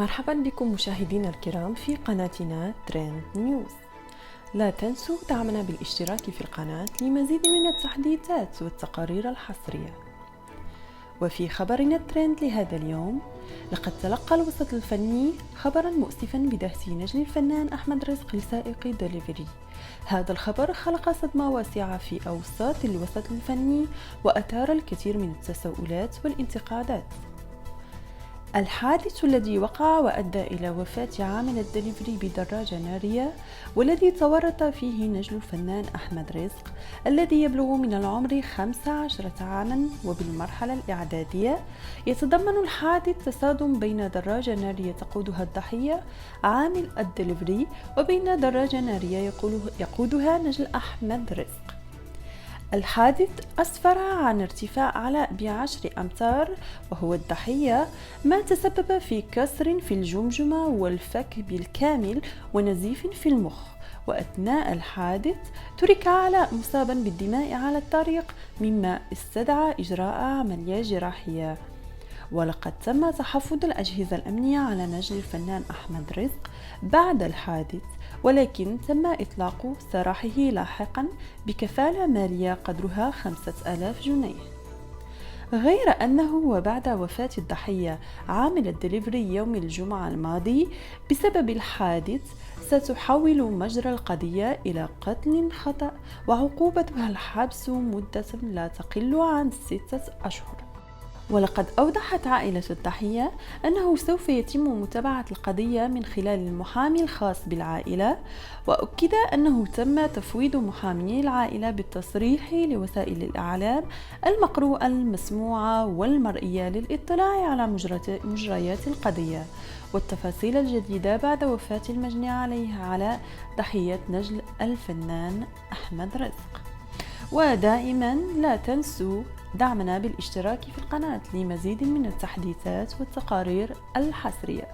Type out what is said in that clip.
مرحبا بكم مشاهدينا الكرام في قناتنا ترند نيوز. لا تنسوا دعمنا بالاشتراك في القناة لمزيد من التحديثات والتقارير الحصرية. وفي خبرنا الترند لهذا اليوم، لقد تلقى الوسط الفني خبرا مؤسفا بدهس نجل الفنان أحمد رزق لسائق دليفري. هذا الخبر خلق صدمة واسعة في أوساط الوسط الفني وأثار الكثير من التساؤلات والانتقادات. الحادث الذي وقع وأدى إلى وفاة عامل الدليفري بدراجة نارية والذي تورط فيه نجل الفنان أحمد رزق الذي يبلغ من العمر 15 عاما وبالمرحلة الإعدادية، يتضمن الحادث تصادم بين دراجة نارية تقودها الضحية عامل الدليفري وبين دراجة نارية يقودها نجل أحمد رزق. الحادث أسفر عن ارتفاع أعلى ب10 أمتار، وهو الضحية ما تسبب في كسر في الجمجمة والفك بالكامل ونزيف في المخ. وأثناء الحادث ترك علاء مصابا بالدماء على الطريق، مما استدعى إجراء عملية جراحية. ولقد تم تحفظ الأجهزة الأمنية على نجل الفنان أحمد رزق بعد الحادث، ولكن تم إطلاق سراحه لاحقا بكفالة مالية قدرها 5000 جنيه. غير أنه وبعد وفاة الضحية عامل الدليفري يوم الجمعة الماضي بسبب الحادث، ستحول مجرى القضية إلى قتل خطأ وعقوبتها الحبس مدة لا تقل عن 6 أشهر. ولقد أوضحت عائلة الضحية أنه سوف يتم متابعة القضية من خلال المحامي الخاص بالعائلة، وأكد أنه تم تفويض محامي العائلة بالتصريح لوسائل الإعلام المقروءة المسموعة والمرئية للإطلاع على مجريات القضية والتفاصيل الجديدة بعد وفاة المجني عليه على ضحية نجل الفنان أحمد رزق. ودائما لا تنسوا دعمنا بالاشتراك في القناة لمزيد من التحديثات والتقارير الحصرية.